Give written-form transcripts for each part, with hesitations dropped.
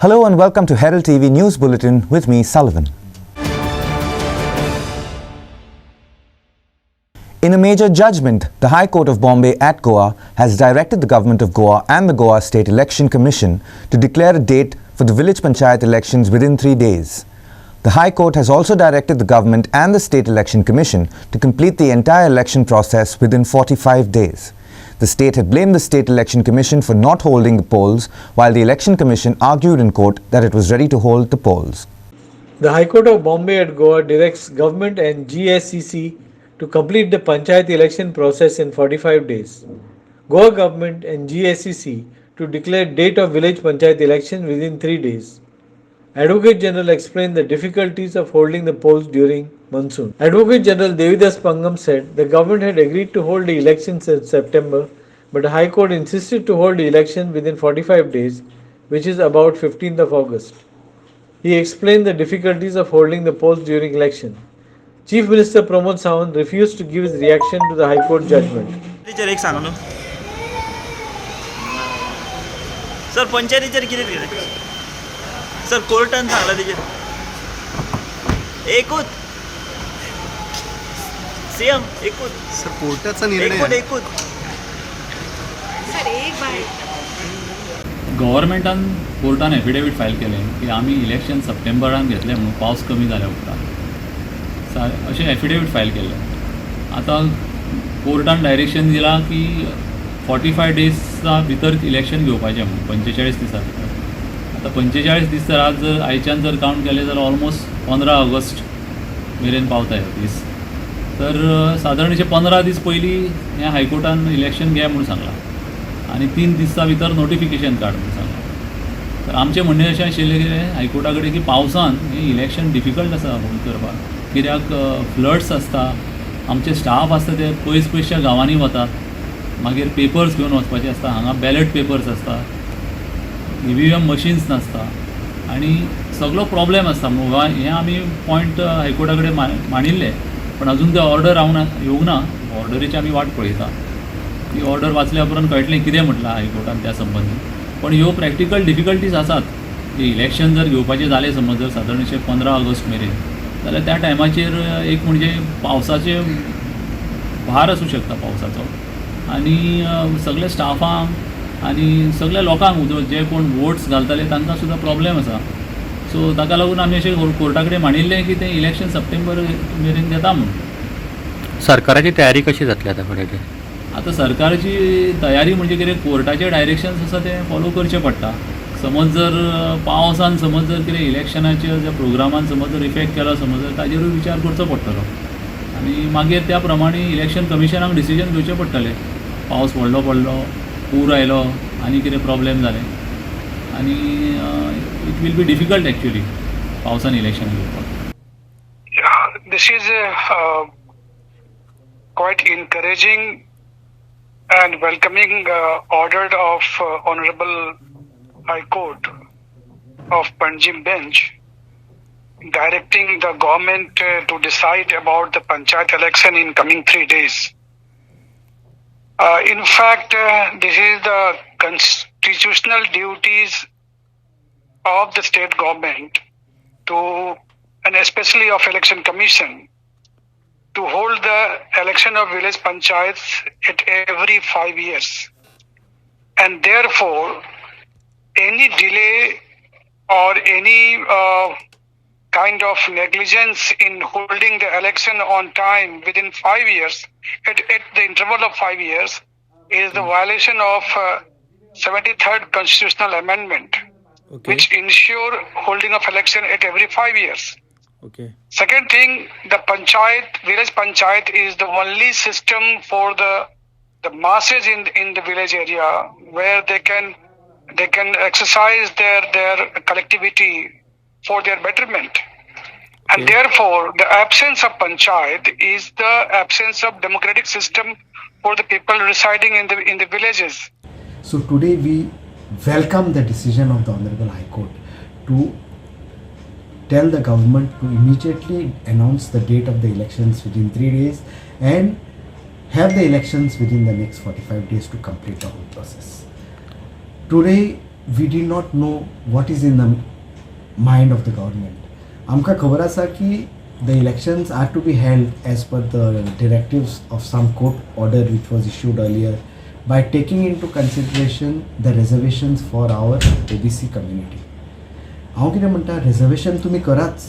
Hello and welcome to Herald TV News Bulletin with me, Sullivan. In a major judgment, the High Court of Bombay at Goa has directed the Government of Goa and the Goa State Election Commission to declare a date for the village panchayat elections within 3 days. The High Court has also directed the Government and the State Election Commission to complete the entire election process within 45 days. The state had blamed the State Election Commission for not holding the polls, while the Election Commission argued in court that it was ready to hold the polls. The High Court of Bombay at Goa directs Government and GSCC to complete the panchayat election process in 45 days. Goa Government and GSCC to declare date of village panchayat election within 3 days. Advocate General explained the difficulties of holding the polls during monsoon. Advocate General Devidas Pangam said the government had agreed to hold the elections in September, but the High Court insisted to hold the election within 45 days, which is about 15th of August. He explained the difficulties of holding the polls during election. Chief Minister Pramod Sawant refused to give his reaction to the High Court judgment. Sir पंचायतीचेर कितें केलें sir कोर्टान सांगलां तेजेर एकूच CM एकूच sir कोर्टाचा निर्णय एकूच सर एक बाय गव्हर्मेंटान कोर्टान एफिडेवीट फायल केलें की आमी इलेक्शन सप्टेंबरान घेतलें म्हणून पावस कमी जाल्या उपरांत अशें एफिडेवीट फायल केल्लें. आतां कोर्टान डायरेक्शन दिलां की 45 डेजचा भितर इलेक्शन घेवपाचें म्हणून 45 दिसां भितर. आतां 45 दीस जर आज जर आयच्यान जर कावंट केलें जाल्यार ऑलमोस्ट 15 ऑगस्ट मेरेन पावता हे दीस. तर सादारण अशें 15 दीस पयलीं हें हायकोर्टान इलेक्शन घे म्हणून सांगलां आनी 3 दिसां भितर नोटिफिकेशन काड म्हणून सांगलां. तर आमचें म्हणणें अशें आशिल्लें की हायकोर्टा कडेन की पावसान हें इलेक्शन डिफिकल्ट आसा होल्ड करपाक, कित्याक फ्लड्स आसता, आमचे स्टाफ आसता ते पयसच्या गांवांनी वतात, मागीर पेपर्स घेवन वचपाचे आसता, हांगा बॅलेट पेपर्स आसता, EVM मशीन्स नासता आनी सगळो प्रॉब्लेम आसता. हें आमी पॉयंट हायकोर्टा कडेन मांडिल्ले, पण अजून ते ऑर्डर येवंक ना. ऑर्डरीची आमी वाट पळयता. ती ऑर्डर वाचल्या उपरांत कळटलें कितें म्हटलां हायकोर्टान त्या संबंदी. पण ह्यो प्रॅक्टिकल डिफिकल्टीज आसात. जे इलेक्शन जर घेवपाचें जालें समज जर सादारण 15 ऑगस्ट मेरेन, जाल्यार त्या टायमाचेर एक म्हणजे पावसाचें भार आसूं शकता पावसाचो, आनी सगळे स्टाफांक आनी सगळ्या लोकांक जे कोण वोट्स घालताले तांकां सुद्दां प्रॉब्लेम आसा. सो ताका लागून आमी अशें कोर्टा कडेन मांडिल्लें की तें इलेक्शन सप्टेंबर मेरेन घेता म्हणून. सरकाराची तयारी कशी जातली आतां फुडें ते? आतां सरकाराची तयारी म्हणजे कितें, कोर्टाचे डायरेक्शन्स आसा ते फॉलो करचे पडटा. समज जर पावसान समज जर कितें इलेक्शनाच्या ज्या प्रोग्रामान समज जर इफेक्ट केलो समज जर ताजेरूय विचार करचो पडटलो आनी मागीर त्या प्रमाणे इलेक्शन कमिशनाक डिसिजन घेवचें पडटलें. पावस व्हडलो पडलो, पूर आयलो आनी कितें प्रॉब्लेम जालें आनी it will be difficult actually पावसान इलेक्शन घेवपाक. This is quite encouraging and welcoming order of Honorable High Court of Panjim Bench directing the government to decide about the panchayat election in coming 3 days. In fact, this is the constitutional duties of the state government and especially of election commission to hold the election of village panchayats at every 5 years. And therefore, any delay or any kind of negligence in holding the election on time within 5 years, at the interval of 5 years, is the violation of 73rd constitutional amendment, which ensure holding of election at every 5 years. Second thing, the village panchayat is the only system for the masses in the village area where they can exercise their collectivity for their betterment. And therefore, the absence of panchayat is the absence of democratic system for the people residing in the villages. So today we welcome the decision of the Honorable High Court to tell the government to immediately announce the date of the elections within 3 days and have the elections within the next 45 days to complete the whole process. Today we did not know what is in the mind of the government. आमकां खबर आसा की the elections are to be held as per the directives of some court order which was issued earlier by taking into consideration the reservations for our OBC community. हांव कितें म्हणटा, reservation तुमी कराच.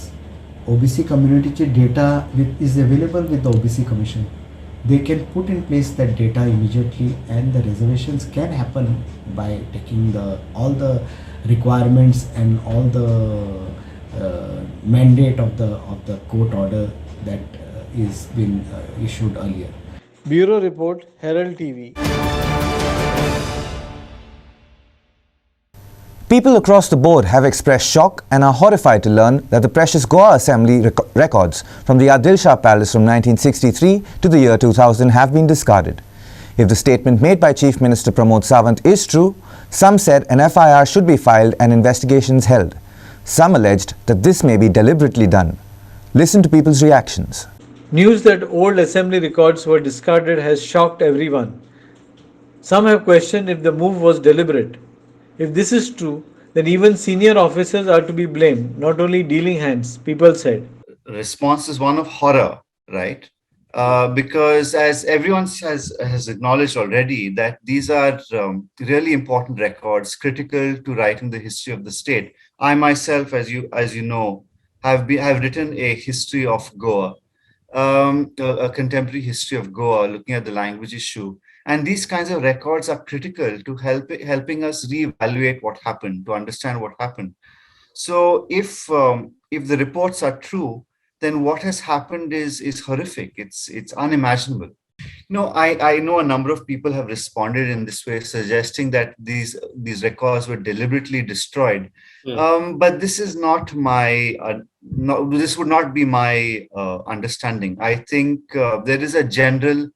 OBC communityचे data is available with the OBC commission. They can put in place that data immediately, and the reservations can happen by taking all the requirements and all the mandate of the court order that is been issued earlier. Bureau Report, Herald TV. People across the board have expressed shock and are horrified to learn that the precious Goa Assembly records from the Adil Shah Palace from 1963 to the year 2000 have been discarded. If the statement made by Chief Minister Pramod Sawant is true, some said an FIR should be filed and investigations held. Some alleged that this may be deliberately done. Listen to people's reactions. News that old assembly records were discarded has shocked everyone. Some have questioned if the move was deliberate. If this is true, then even senior officers are to be blamed, not only dealing hands, people said. Response is one of horror, right? Because as everyone has acknowledged already, that these are really important records, critical to writing the history of the state. I myself, as you know, have written a history of Goa, a contemporary history of Goa, looking at the language issue. And these kinds of records are critical to helping us reevaluate what happened, to understand what happened. So if the reports are true, then what has happened is horrific. It's unimaginable. I know a number of people have responded in this way, suggesting that these records were deliberately destroyed. But this is not my this would not be my understanding. I think there is a general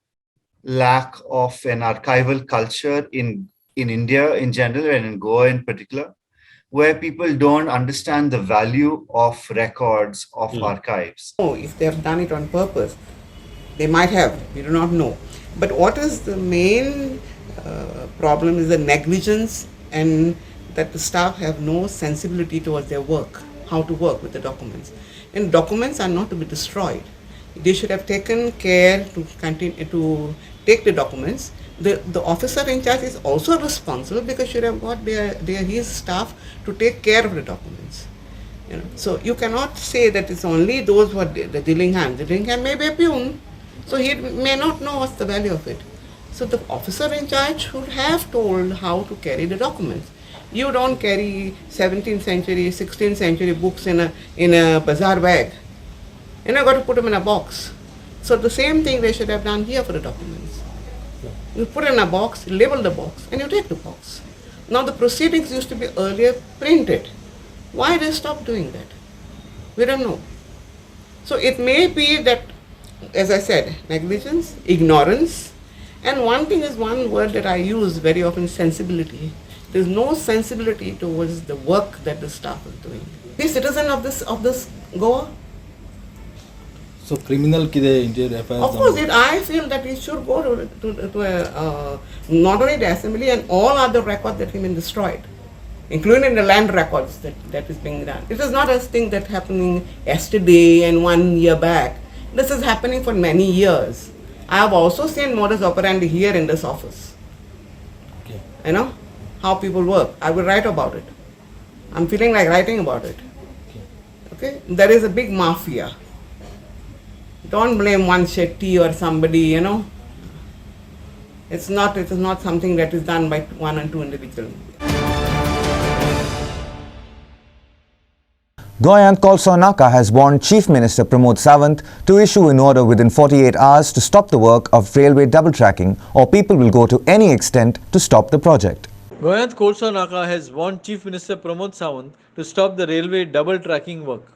lack of an archival culture in India in general and in Goa in particular, where people don't understand the value of records, of archives. If they have done it on purpose, they might have, we do not know. But what is the main problem is the negligence, and that the staff have no sensibility towards their work, how to work with the documents. And documents are not to be destroyed. They should have taken care to continue to take the documents. The officer in charge is also responsible because should have got his staff to take care of the documents. So you cannot say that it's only those who are the dealing hand. The dealing hand may be a peon, so he may not know what's the value of it. So the officer in charge should have told how to carry the documents. You don't carry 17th century, 16th century books in a bazaar bag. You've got to put them in a box. So the same thing they should have done here for the documents. You put in a box, label the box, and you take the box. Now the proceedings used to be earlier printed. Why they stopped doing that? We don't know. So it may be that, as I said, negligence, ignorance, and one thing is one word that I use very often, sensibility. There's no sensibility towards the work that the staff is doing. Be citizen of this Goa. So criminal FIR? Of course, I feel that it should go to not only the assembly and all other records that have been destroyed, including the land records that is being done. It is not a thing that happening yesterday and 1 year back. This is happening for many years. I have also seen modus operandi here in this office. Okay. How people work. I will write about it. I'm feeling like writing about it. Okay. There is a big mafia. Don't blame one Shetty or somebody, It is not something that is done by one and two individuals. Goyant Kolsonaka has warned Chief Minister Pramod Sawant to issue an order within 48 hours to stop the work of railway double tracking, or people will go to any extent to stop the project. Goyant Kolsonaka has warned Chief Minister Pramod Sawant to stop the railway double tracking work.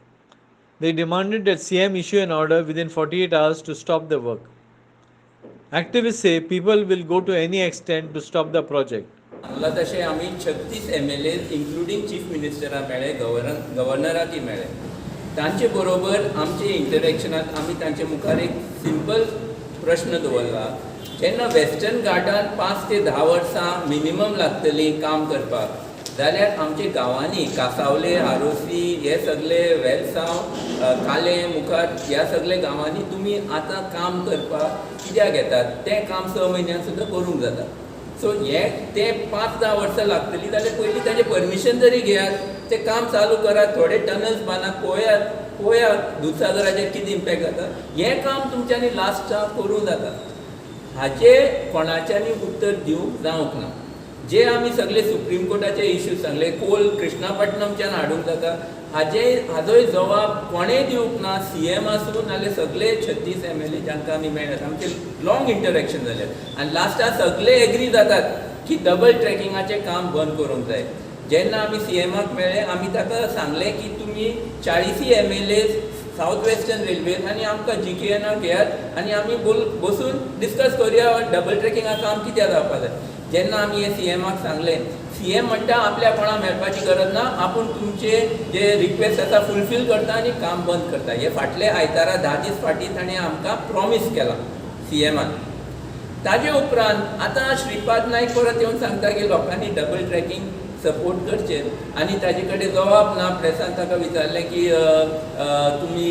They demanded that CM issue an order within 48 hours to stop the work. Activists say people will go to any extent to stop the project. तशें आमी 36 MLA including chief मिनिस्टरा मेळ्ळे गव्हर्नराकी मेळ्ळे तांचे बरोबर आमचे इंटरॅक्शनात आमी तांचे मुखार एक सिंपल प्रश्न दवरला जेन्ना वेस्टर्न घाटान 5 ते 10 वर्सां मिनिमम लागतली काम करपाक जाल्यार आमचे गांवांनी कासावले आरोसी हे सगळे वेलसांव काले मुखार ह्या सगळे गांवांनी तुमी आतां काम करपाक कित्याक येतात तें काम 6 म्हयन्यान सुद्दां करूंक जाता. सो हे ते 5-10 वर्सां लागतली जाल्यार पयलीं ताचें परमिशन जरी घेयात तें काम चालू करात, थोडे टनल्स बांदात, पळयात दुधसागराचेर कितें इम्पॅक्ट जाता. हें काम तुमच्यांनी लास्टाक करूं जाता. हाचें कोणाच्यांनी उत्तर दिवंक जावंक ना. जे आमी सगळे सुप्रीम कोर्टाचे इश्यूज सांगले, कोल कृष्णापटणमच्यान हाडूंक जाता, हाजोय जबाब कोणेय दिवंक ना. CM आसूं नाल्यार सगळे 36 MLA जांकां आमी मेळ्ळ्यात, आमचे लॉंग इंटरॅक्शन जाल्यात आनी लास्टाक सगळे एग्री जातात की डबल ट्रॅकिंगाचें काम बंद करूंक जाय. जेन्ना आमी CMाक मेळ्ळे आमी ताका सांगलें की तुमी 40 MLA सावथ वेस्टर्न रेल्वेन आनी आमकां GKNाक घेयात आनी आमी बसून डिस्कस करुया डबल ट्रॅकिंगा काम कित्याक जावपाक जाय. जेन्ना आमी हे CMाक सांगलें, CM म्हणटा आपल्या कोणाक मेळपाची गरज ना, आपूण तुमचे जे रिक्वेस्ट आसा फुलफील करता आनी काम बंद करता. हे फाटले आयतारा 10 दीस फाटीं ताणें आमकां प्रॉमीस केला CMान. ताजे उपरांत आतां श्रीपाद नायक परत येवन सांगता की लोकांनी डबल ट्रॅकिंग सपोर्ट करचें आनी ताजे कडेन जबाब ना. प्रेसान ताका विचारलें की तुमी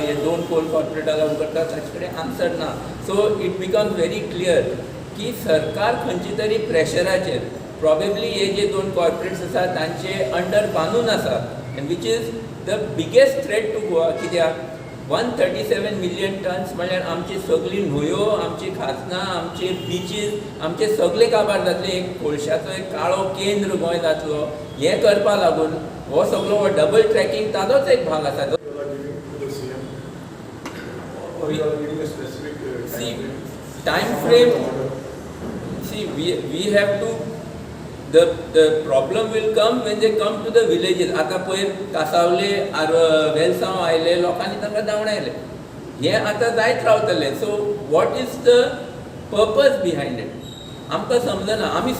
हे 2 कोल कॉर्पोरेटा लागून करता, ताचे कडेन आन्सर ना. So it becomes very clear की सरकार खंयची तरी प्रेशराचेर प्रॉबेबली हे जे 2 कॉर्पोरेट्स आसा तांचे अंडर बांदून आसा and which is the biggest threat to Goa. कित्याक 137 मिलियन टन्स म्हळ्यार आमची सगळी न्हंयो, आमची खाजनां, आमचे बिचीस, आमचे सगळे काबार जातले. एक कोळशाचो एक काळो केंद्र गोंय जातलो. हें करपा लागून हो सगळो हो डबल ट्रॅकिंग ताजोच एक भाग आसा. Time frame, we have to, the problem will come when they come to the villages. आतां पयर कासावले वेलसांव आयले, लोकांनी तांकां धांवडायले. हें आतां जायत रावतलें. So what is the purpose behind it आमकां समजना. आमी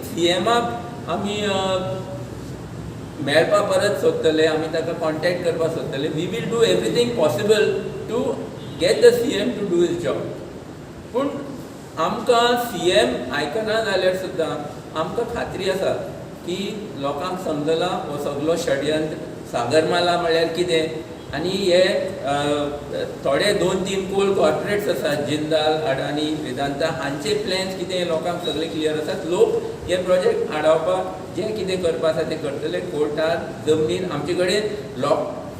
CMाक आमी मेळपा परत सोदतले, आमी ताका कॉन्टॅक्ट करपाक सोदतले. We will do everything possible to get the CM to do his job. पूण आमकां CM आयकना जाल्यार सुद्दां आमकां खात्री आसा की लोकांक समजला हो सगळो षडयंत्र. सागरमाला म्हळ्यार कितें आनी हे थोडे 2-3 कोल कॉर्पोरेट्स आसात, जिंदाल, अडानी, वेदांता, हांचे प्लॅन्स कितें लोकांक सगळे क्लियर आसात. लोक हे प्रोजेक्ट आडावपाक जें कितें करपा आसा तें करतले. कोर्टार जमनीर आमचे कडेन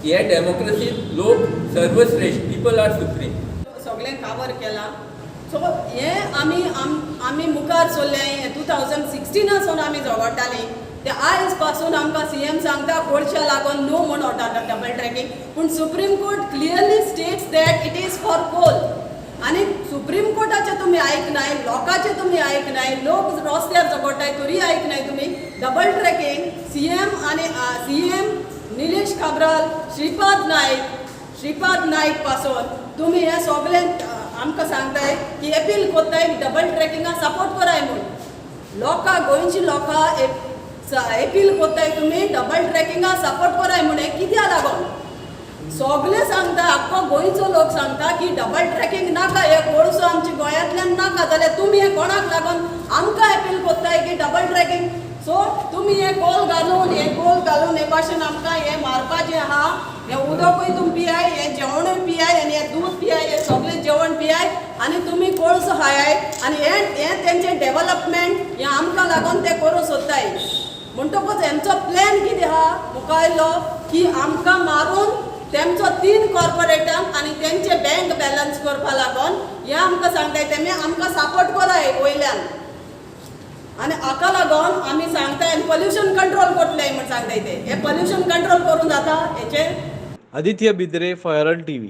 हे डेमोक्रेसींत लोक सर्वश्रेष्ठ, पीपल आर सुप्रीम. सगळें कावर केलां. सो हें आमी मुखार सरलें. 2016 सावन आमी झगडटालीं. ते आयज पासून आमकां CM सांगता कोळशा लागून नो म्हूण डबल ट्रॅकिंग. पूण Supreme Court clearly states that it is for coal. आनी सुप्रीम कोर्टाचें तुमी आयकनाय, लोकांचें तुमी आयकनाय, लोक रस्त्यार झगडटाय तरी आयकनाय तुमी. Double tracking CM Nilesh Cabral, Shripad Naik पासून तुमी हें सगळें आमकां सांगताय की अपील कोत्ताय डबल ट्रॅकिंगा सपोर्ट कराय म्हूण. लोकां गोंयची लोकां अपील कोत्ताय तुमी डबल ट्रॅकिंगा सपोर्ट कराय म्हूण. हें कित्या लागून सगळे सांगता, आख्खो गोंयचो लोक सांगता की डबल ट्रॅकिंग नाका, हे कोळसो आमच्या गोंयांतल्यान नाका. जाल्यार तुमी हे कोणाक लागून आमकां अपील कोत्ताय की डबल ट्रॅकिंग. सो तुमी हे गोल घालून हे भाशेन आमकां हे मारपाचें आहा. हे उदकूय तुमी पियाय, हे जेवणूय पियाय आनी हे दूध पियाय, हे सगळें जेवण पियाय आनी तुमी कोळसो खायाय. आनी हें तेंचें डेव्हलपमेंट हें आमकां लागून ते करूं सोदताय. म्हणटकूच हेंचो प्लॅन कितें आहा मुखायलो की आमकां मारून तेमचो 3 कॉर्पोरेटांक आनी तेंचे बँक बॅलन्स करपा लागून हें आमकां सांगताय. तेमी आमकां सपोर्ट कराय वयल्यान. आनी हाका लागून आमी सांगताय पोल्युशन कंट्रोल करतले म्हण सांगताय. ते हे पोल्युशन कंट्रोल करूं जाता हेचें. Aditya Bidre for Herald TV.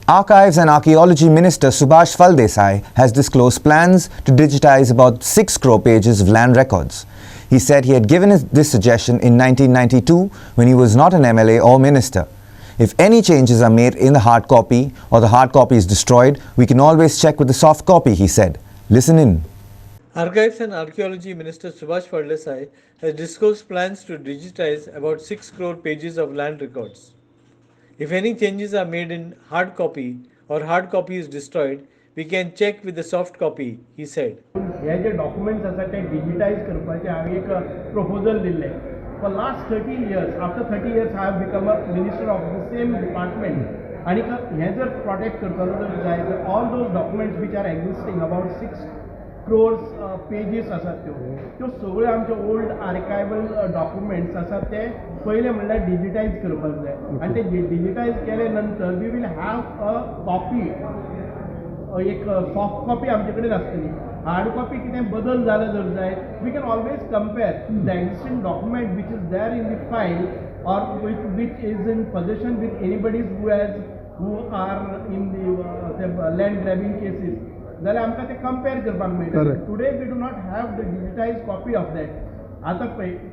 Archives and Archaeology Minister Subhash Desai has disclosed plans to digitize about 6 crore pages of land records. He said he had given this suggestion in 1992 when he was not an MLA or minister. If any changes are made in the hard copy or the hard copy is destroyed, we can always check with the soft copy, he said. Listen in. Archives and Archaeology Minister Subhash Desai has disclosed plans to digitize about 6 crore pages of land records. If any changes are made in hard copy or hard copy is destroyed, we can check with the soft copy, he said. हे जे documents आसा ते digitise करपाचे हांवें एक proposal दिल्लें. For last 30 years, after 30 years I have become a minister of the same department. आणि हे जर प्रोटेक्ट करतलो जर जाय तर all those documents which are existing, about 6 crores pages आसात त्यो सगळ्यो आमचे ओल्ड आर्कायवल डॉक्युमेंट्स आसात ते पयले म्हणल्यार डिजिटायज करपाक जाय आनी ते डिजिटायज केले नंतर we will have a copy, एक सॉफ्ट कॉपी आमचे कडेन आसतली. हार्ड कॉपी कितें बदल जाले जर जाय we can always compare the existing document which is there in the file or which is in possession with anybody who are in the land grabbing cases. जाल्यार आमकां ते कंपेर करपाक मेळटा. Today we do not have the digitise copy of that. आतां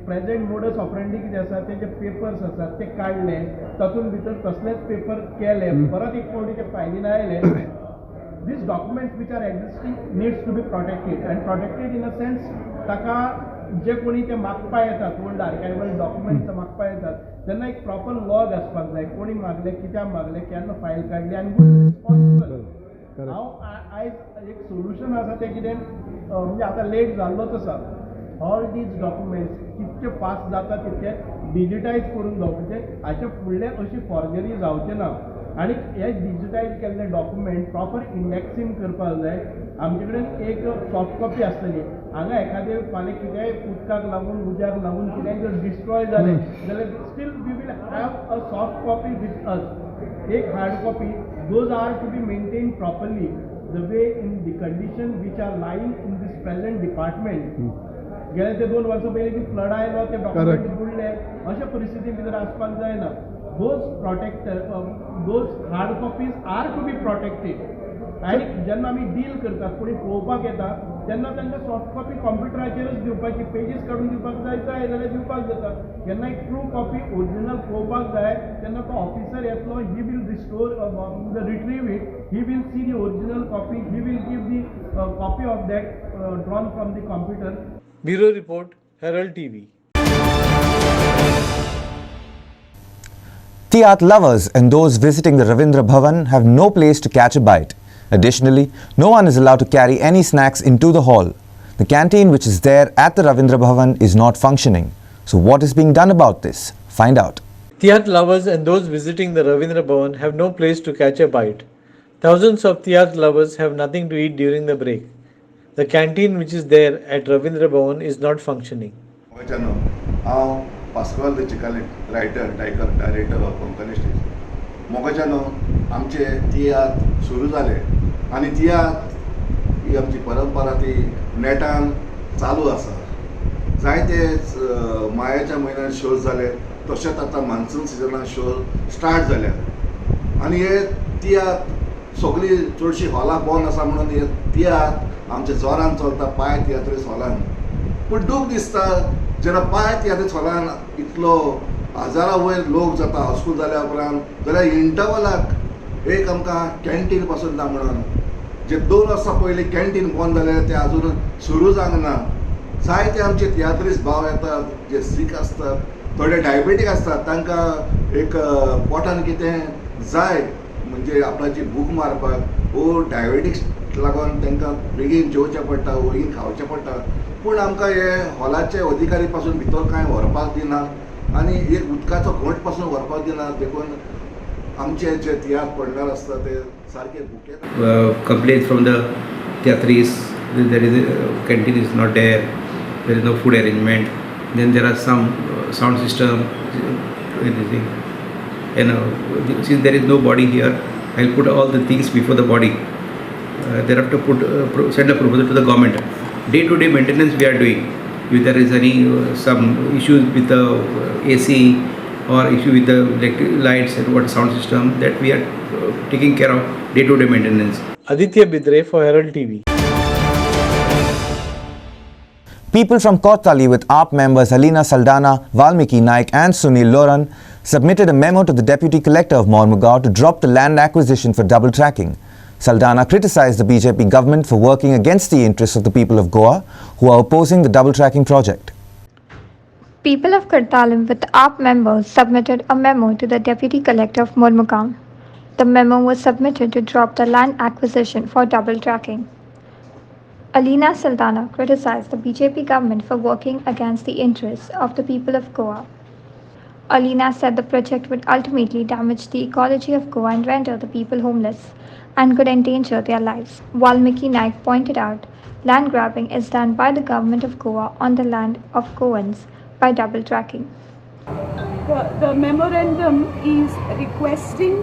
present modus operandi कितें आसा ते जे papers आसात ते काडले, तातूंत भितर तसलेच पेपर केले, परत एक फावटी ते फायलीन आयले. These documents which are existing needs to be protected and protected in a sense ताका जे कोणी ते मागपा येतात ओल्ड आर्कायवल डॉक्युमेंट्स मागपा येतात तेन्ना एक प्रॉपर लॉग आसपाक जाय, कोणी मागले, कित्याक मागले, केन्ना फायल काडली आनी रिस्पॉन्सिबल. हांव आयज एक सोल्युशन आसा तें कितें म्हणजे आतां लेट जाल्लोच आसा. ऑल दीज डॉक्युमेंट्स कितके फास्ट जाता तितके डिजिटायज करून जावचे, हाचे फुडले अशी फॉर्जरी जावचे ना. आणि हे डिजिटायज केल्ले डॉक्युमेंट प्रॉपर इंडेक्सींग करपाक जाय. आमचे कडेन एक सॉफ्ट कॉपी आसतली. हांगा एखादे फाल्यां कितेंय उदकाक लागून उज्याक लागून कितेंय जर डिस्ट्रॉय जालें जाल्यार still we will have a soft copy with us. एक hard copy, those are to be maintain properly the way in the condition which are lying in this present department. गेले ते 2 वर्सां पयलीं की फ्लड आयलो, ते डॉक्युमेंट बुडले, अशा परिस्थिती भितर आसपाक जायना. those hard copies are to be protected. आणि जेन्ना आमी डील करतात, कोणी पळोवपाक येता तेन्ना तांकां सॉफ्ट कॉपी कॉम्प्युटराचेरच दिवपाची, पेजीस काडून दिवपाक जाय जाल्यार दिवपाक जाता. जेन्ना एक ट्रू कॉपी ओरिजिनल पळोवपाक जाय तेन्ना तो ऑफिसर येतलो, he will restore retrieve it, he will see the original copy, he will give the copy of that drawn from the computer. Bureau Report, Herald TV. Theatre lovers and those visiting the Ravindra Bhavan have no place to catch a bite. Additionally, no one is allowed to carry any snacks into the hall. The canteen which is there at the Ravindra Bhavan is not functioning. So what is being done about this? Find out. Theatre lovers and those visiting the Ravindra Bhavan have no place to catch a bite. Thousands of theatre lovers have nothing to eat during the break. The canteen which is there at Ravindra Bhavan is not functioning. Pascal द चिकाले writer director of Konkani stage मोगाच्यान आमचे तियात्र सुरू जाले आनी तियात्र ही आमची परंपरा ती नेटान चालू आसा. जायते मायाच्या म्हयन्यान शोज जाले, तशेंच आतां मान्सून सिजनान शो स्टार्ट जाल्यात आनी हे तियात्र सगळी चडशी हॉलां बंद आसा म्हणून हे तियात्र आमचे जोरान चलता पाय तियात्रीस हॉलान. पूण दूख दिसता जेन्ना पाय तियात्रीस हॉलान इतलो हजारा वयर लोक जाता हावसफूल जाल्या उपरांत जाल्यार इंटरवलाक एक आमकां कॅन्टीन पासून ना म्हणून जे 2 वर्सां पयलीं कॅन्टीन बंद जाले ते अजून सुरू जावंक ना. जायते आमचे तियात्रीस भाव येतात जे सीक आसतात, थोडे डायबेटीक आसतात, तांकां एक पोटान कितें जाय म्हणजे आपणाची भूक मारपाक वो डायबेटीक्स लागून तांकां बेगीन जेवचें पडटा, बेगीन खावचें पडटा. पूण आमकां हे हॉलाचे अधिकारी पासून भितर कांय व्हरपाक दिना आनी एक उदकाचो घोंट पासून व्हरपाक दिना. देखून आमचे जे तियात्र पडणार आसता ते सारके भुके. Complaints from the theatres, there is a canteen is not there, there is no food arrangement, then there are some sound system, anything. And since there is no body here, I'll put all the things before the body. Thereafter send a proposal to the government. Day-to-day maintenance we are doing. If there is any some issues with the AC or issue with the electric lights and what sound system, that we are taking care of day-to-day maintenance. Aditya for Herald TV. People from Kottali with AAP members Alina Saldana, Valmiki Naik and Sunil Loran submitted a memo to the Deputy Collector of Mormugao to drop the land acquisition for double tracking. Saldana criticized the BJP government for working against the interests of the people of Goa who are opposing the double tracking project. People of Kartalim with AAP members submitted a memo to the Deputy Collector of Mormugao. The memo was submitted to drop the land acquisition for double tracking. Alina Saldana criticized the BJP government for working against the interests of the people of Goa. Alina said the project would ultimately damage the ecology of Goa and render the people homeless and could endanger their lives. Valmiki Naik pointed out land grabbing is done by the government of Goa on the land of Goans by double tracking. The memorandum is requesting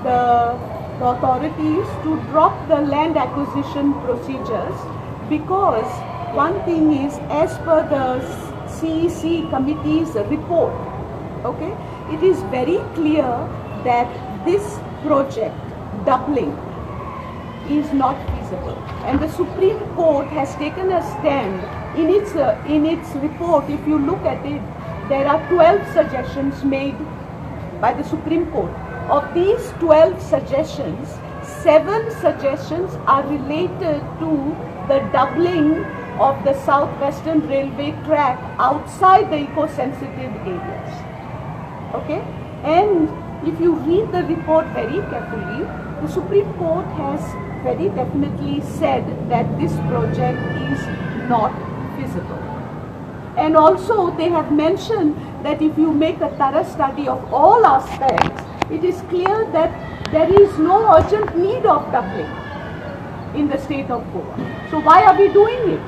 the authorities to drop the land acquisition procedures because one thing is, as per the CEC committee's report, okay, it is very clear that this project doubling is not feasible, and the Supreme Court has taken a stand in its report. If you look at it, there are 12 suggestions made by the Supreme Court. Of these 12 suggestions, 7 suggestions are related to the doubling of the Southwestern Railway track outside the eco-sensitive areas. Okay? And if you read the report very carefully, the Supreme Court has very definitely said that this project is not feasible. And also they have mentioned that if you make a thorough study of all aspects, it is clear that there is no urgent need of doubling in the state of Goa. So why are we doing it?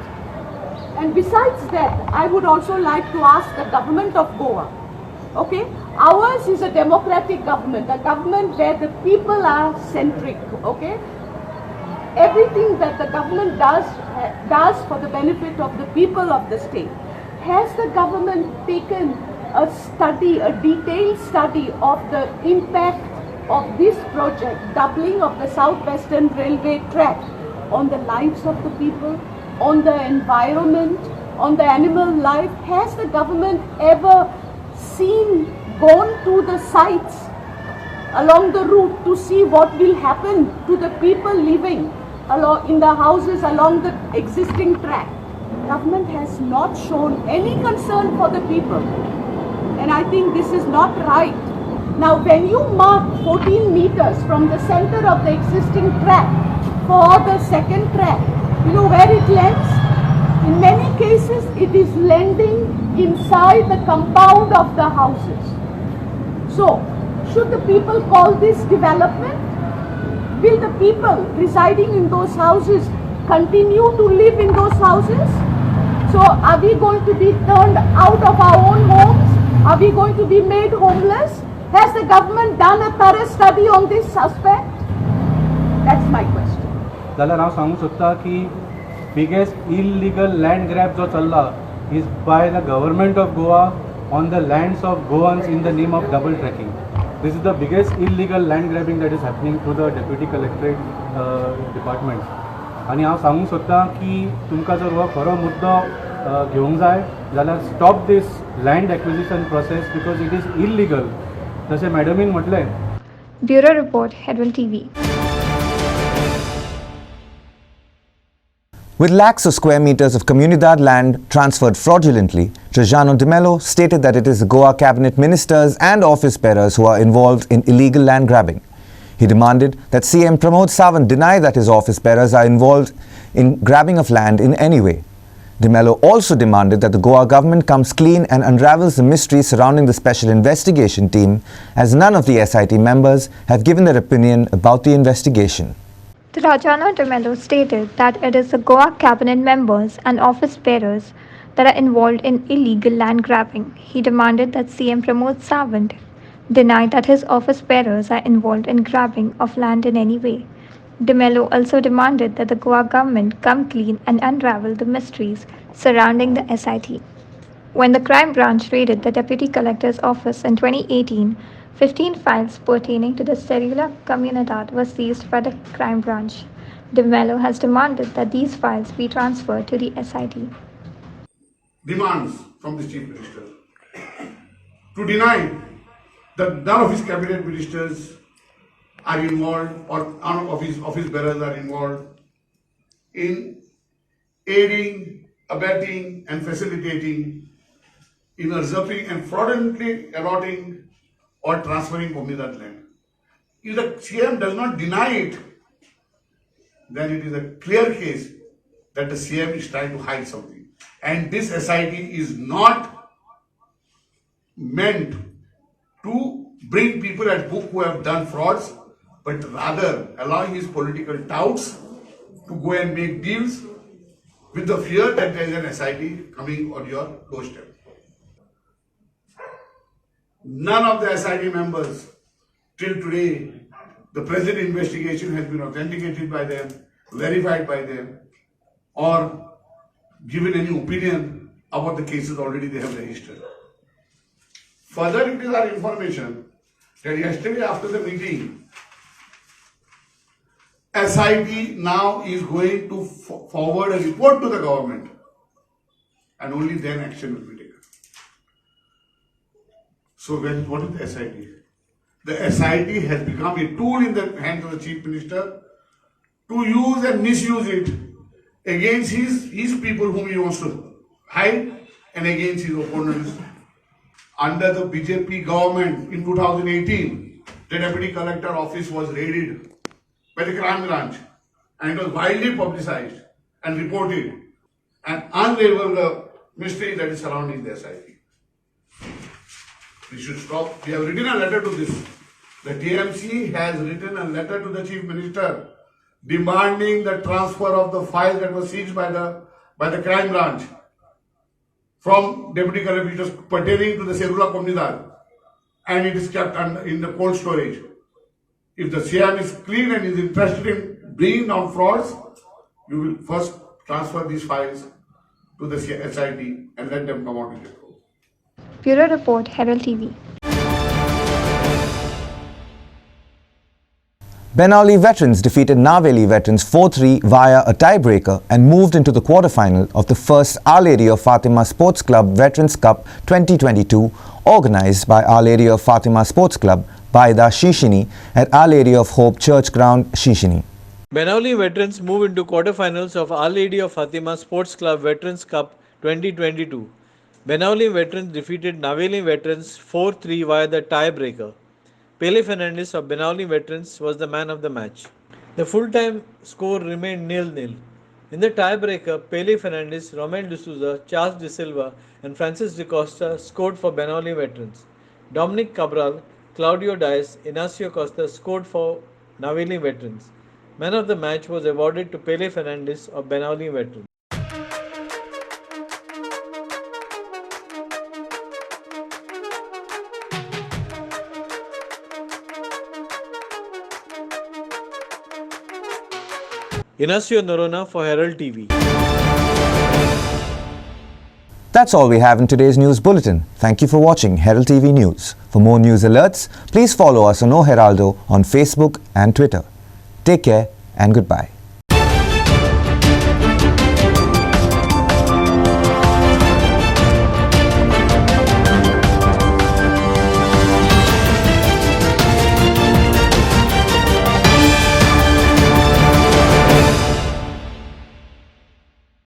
And besides that, I would also like to ask the government of Goa, okay? Ours is a democratic government, a government where the people are centric, okay? Everything that the government does for the benefit of the people of the state. Has the government taken a study, a detailed study of the impact of this project, doubling of the Southwestern Railway track, on the lives of the people, on the environment, on the animal life? Has the government ever gone to the sites along the route to see what will happen to the people living in the houses along the existing track? Government has not shown any concern for the people, and I think this is not right. Now, when you mark 14 meters from the center of the existing track for the second track, you know where it lands? In many cases, it is landing inside the compound of the houses. So, should the people call this development? Will the people residing in those houses continue to live in those houses? So are we going to be turned out of our own homes? Are we going to be made homeless? Has the government done a thorough study on this suspect? That's my question. जाल्यार हांव सांगूंक सोदता की biggest illegal land grab जो चल्ला is by the government of Goa on the lands of Goans in the name of double tracking. This is the biggest illegal land grabbing that is happening through the Deputy Collectorate Department. आणि हांव सांगूंक सोदता की तुमकां जर हो खरो मुद्दो घेवंक जाय जाल्यार stop this land acquisition process because it is illegal जशें मॅडमीन म्हटलें. Bureau report, Herald TV. With lakhs of square meters of Comunidad land transferred fraudulently, Trajano de Mello stated that it is the Goa cabinet ministers and office bearers who are involved in illegal land grabbing. He demanded that CM Pramod Sawant deny that his office bearers are involved in grabbing of land in any way. De Mello also demanded that the Goa government comes clean and unravels the mystery surrounding the special investigation team, as none of the SIT members have given their opinion about the investigation. Trajano de Mello stated that it is the Goa cabinet members and office bearers that are involved in illegal land grabbing. He demanded that CM Pramod Sawant deny that his office bearers are involved in grabbing of land in any way. De Mello also demanded that the Goa government come clean and unravel the mysteries surrounding the SIT. When the crime branch raided the deputy collector's office in 2018, 15 files pertaining to the cellular Comunidad were seized by the crime branch. De Mello has demanded that these files be transferred to the SIT. Demands from the Chief Minister to deny that none of his cabinet ministers are involved or none of his office bearers are involved in aiding, abetting and facilitating in usurping and fraudulently allotting or transferring Comunidad land. If the CM does not deny it, then it is a clear case that the CM is trying to hide something. And this SIT is not meant to bring people at book who have done frauds, but rather allowing his political touts to go and make deals with the fear that there is an SIT coming on your doorstep. None of the SIT members till today, the present investigation has been authenticated by them, verified by them, or given any opinion about the cases already they have registered. Further, it is our information that yesterday after the meeting, SIT now is going to forward a report to the government, and only then action will be taken. So what is the SIT? The SIT has become a tool in the hands of the Chief Minister to use and misuse it against his people whom he wants to hide and against his opponents. Under the BJP government in 2018, the Deputy Collector office was raided by the crime branch, and it was widely publicized and reported and unraveled the mystery that is surrounding the SIT. We should stop. We have written a letter to this. The TMC has written a letter to the Chief Minister demanding the transfer of the file that was seized by the crime branch from Deputy Collectors pertaining to the Serula Comunidad, and it is kept in the cold storage. If the CM is clean and is interested in bringing down frauds, you will first transfer these files to the SIT and let them come out in the court. Bureau Report, Herald TV. Benali veterans defeated Naveli veterans 4-3 via a tiebreaker and moved into the quarterfinal of the first Our Lady of Fatima Sports Club Veterans Cup 2022 organised by Our Lady of Fatima Sports Club, Baida Shishini at Our Lady of Hope Church Ground, Shishini. Benali veterans move into quarterfinals of Our Lady of Fatima Sports Club Veterans Cup 2022. Benali veterans defeated Naveli veterans 4-3 via the tiebreaker. Pele Fernandez of Benali veterans was the man of the match. The full-time score remained 0-0. In the tiebreaker, Pele Fernandez, Romel D'Souza, Charles De Silva and Francis De Costa scored for Benali veterans. Dominic Cabral, Claudio Diaz, Inacio Costa scored for Naveli veterans. Man of the match was awarded to Pele Fernandez of Benali veterans. Inacio Norona for Herald TV. That's all we have in today's news bulletin. Thank you for watching Herald TV News. For more news alerts, please follow us on O Heraldo on Facebook and Twitter. Take care and goodbye.